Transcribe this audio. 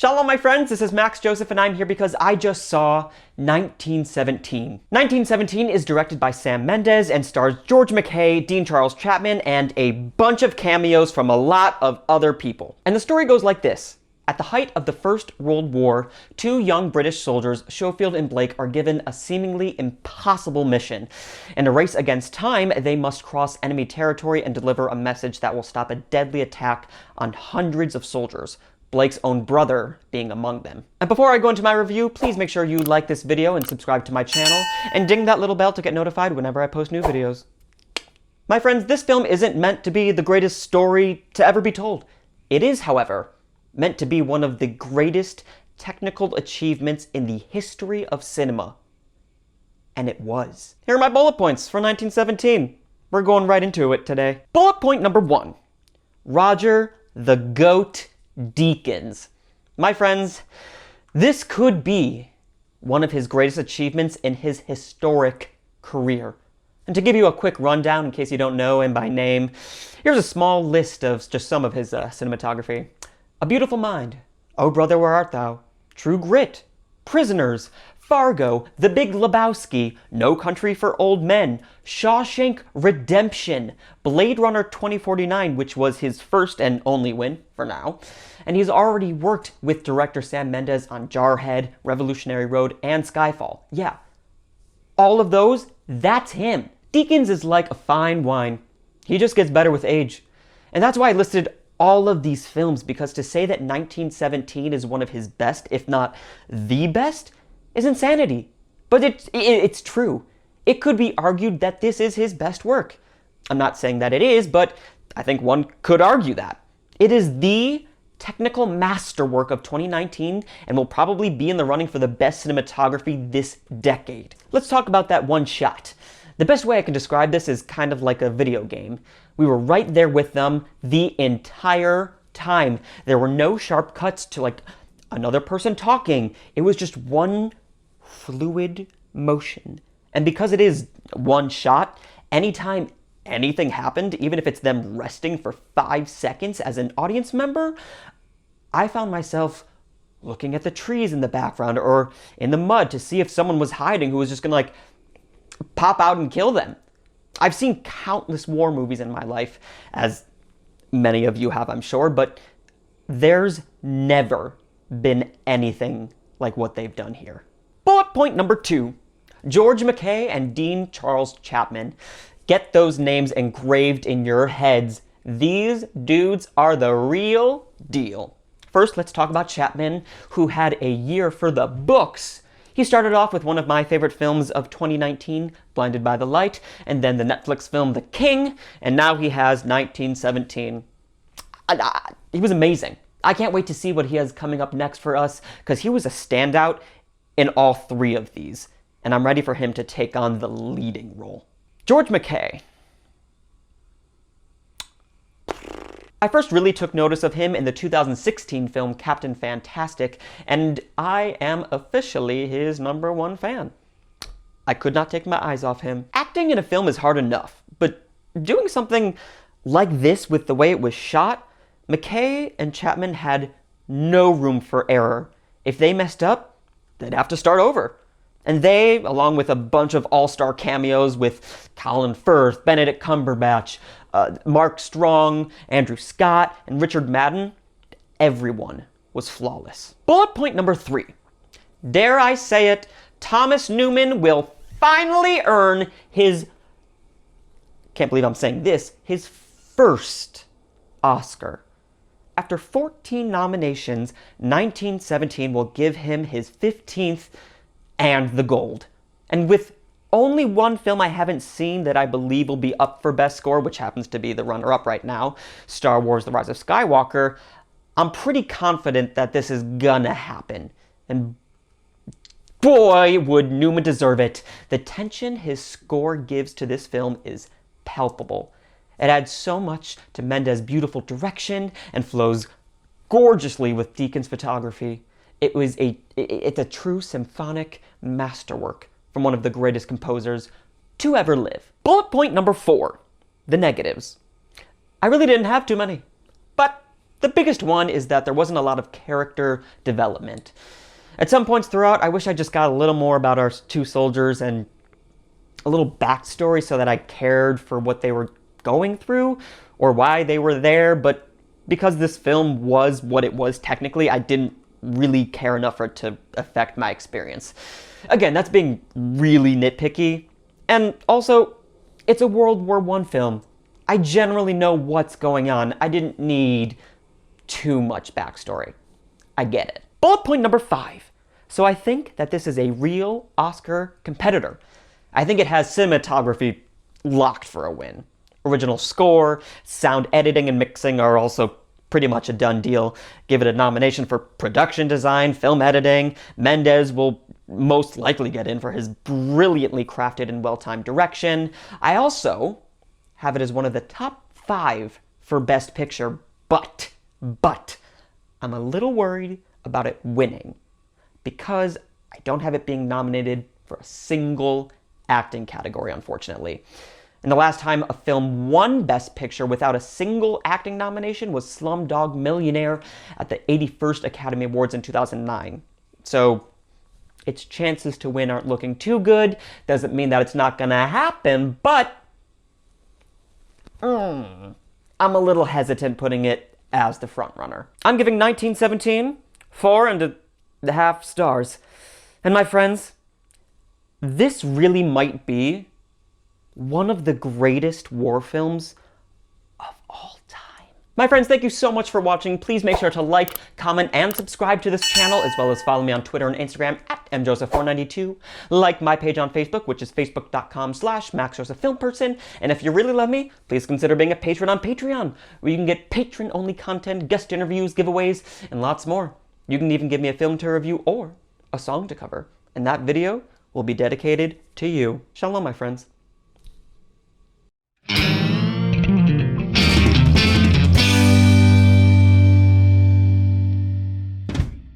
Shalom, my friends, this is Max Joseph, and I'm here because I just saw 1917. 1917 is directed by Sam Mendes and stars George MacKay, Dean Charles Chapman, and a bunch of cameos from a lot of other people. And the story goes like this. At the height of the First World War, two young British soldiers, Schofield and Blake, are given a seemingly impossible mission. In a race against time, they must cross enemy territory and deliver a message that will stop a deadly attack on hundreds of soldiers, Blake's own brother being among them. And before I go into my review, please make sure you like this video and subscribe to my channel, and ding that little bell to get notified whenever I post new videos. My friends, this film isn't meant to be the greatest story to ever be told. It is, however, meant to be one of the greatest technical achievements in the history of cinema. And it was. Here are my bullet points for 1917. We're going right into it today. Bullet point number 1. Roger the Goat Deakins. My friends, this could be one of his greatest achievements in his historic career. And to give you a quick rundown, in case you don't know him by name, here's a small list of just some of his cinematography. A Beautiful Mind, Oh Brother, Where Art Thou, True Grit, Prisoners, Fargo, The Big Lebowski, No Country for Old Men, Shawshank Redemption, Blade Runner 2049, which was his first and only win for now, and he's already worked with director Sam Mendes on Jarhead, Revolutionary Road, and Skyfall. Yeah, all of those, that's him. Deakins is like a fine wine. He just gets better with age. And that's why I listed all of these films, because to say that 1917 is one of his best, if not the best, is insanity. But it's true. It could be argued that this is his best work. I'm not saying that it is, but I think one could argue that. It is the technical masterwork of 2019 and will probably be in the running for the best cinematography this decade. Let's talk about that one shot. The best way I can describe this is kind of like a video game. We were right there with them the entire time. There were no sharp cuts to like another person talking. It was just one fluid motion. And because it is one shot, anytime anything happened, even if it's them resting for 5 seconds as an audience member, I found myself looking at the trees in the background or in the mud to see if someone was hiding who was just gonna like pop out and kill them. I've seen countless war movies in my life, as many of you have, I'm sure, but there's never been anything like what they've done here. Bullet point number 2. George MacKay and Dean Charles Chapman. Get those names engraved in your heads. These dudes are the real deal. First, let's talk about Chapman, who had a year for the books. He started off with one of my favorite films of 2019, Blinded by the Light, and then the Netflix film The King, and now he has 1917. He was amazing. I can't wait to see what he has coming up next for us, because he was a standout in all 3 of these, and I'm ready for him to take on the leading role. George MacKay. I first really took notice of him in the 2016 film Captain Fantastic, and I am officially his #1 fan. I could not take my eyes off him. Acting in a film is hard enough, but doing something like this with the way it was shot, MacKay and Chapman had no room for error. If they messed up, they'd have to start over. And they, along with a bunch of all-star cameos with Colin Firth, Benedict Cumberbatch, Mark Strong, Andrew Scott, and Richard Madden, everyone was flawless. Bullet point number 3. Dare I say it, Thomas Newman will finally earn his, can't believe I'm saying this, his first Oscar. After 14 nominations, 1917 will give him his 15th and the gold. And with only one film I haven't seen that I believe will be up for best score, which happens to be the runner-up right now, Star Wars: The Rise of Skywalker, I'm pretty confident that this is gonna happen. And boy, would Newman deserve it. The tension his score gives to this film is palpable. It adds so much to Mendes' beautiful direction and flows gorgeously with Deakins' photography. It's a true symphonic masterwork from one of the greatest composers to ever live. Bullet point number 4, the negatives. I really didn't have too many, but The biggest one is that there wasn't a lot of character development. At some points throughout, I wish I just got a little more about our two soldiers and a little backstory so that I cared for what they were going through or why they were there, but because this film was what it was technically, I didn't really care enough for it to affect my experience. Again, that's being really nitpicky. And also, it's a World War I film. I generally know what's going on. I didn't need too much backstory. I get it. Bullet point number 5. So I think that this is a real Oscar competitor. I think it has cinematography locked for a win. Original score, sound editing and mixing are also pretty much a done deal. Give it a nomination for production design, film editing. Mendes will most likely get in for his brilliantly crafted and well-timed direction. I also have it as one of the top 5 for Best Picture, but I'm a little worried about it winning because I don't have it being nominated for a single acting category, unfortunately. And the last time a film won Best Picture without a single acting nomination was Slumdog Millionaire at the 81st Academy Awards in 2009. So its chances to win aren't looking too good. Doesn't mean that it's not gonna happen, but I'm a little hesitant putting it as the frontrunner. I'm giving 1917 4.5 stars. And my friends, this really might be one of the greatest war films of all time. My friends, thank you so much for watching. Please make sure to like, comment, and subscribe to this channel, as well as follow me on Twitter and Instagram at mjoseph492. Like my page on Facebook, which is facebook.com/maxjosephfilmperson. And if you really love me, please consider being a patron on Patreon, where you can get patron-only content, guest interviews, giveaways, and lots more. You can even give me a film to review or a song to cover. And that video will be dedicated to you. Shalom, my friends.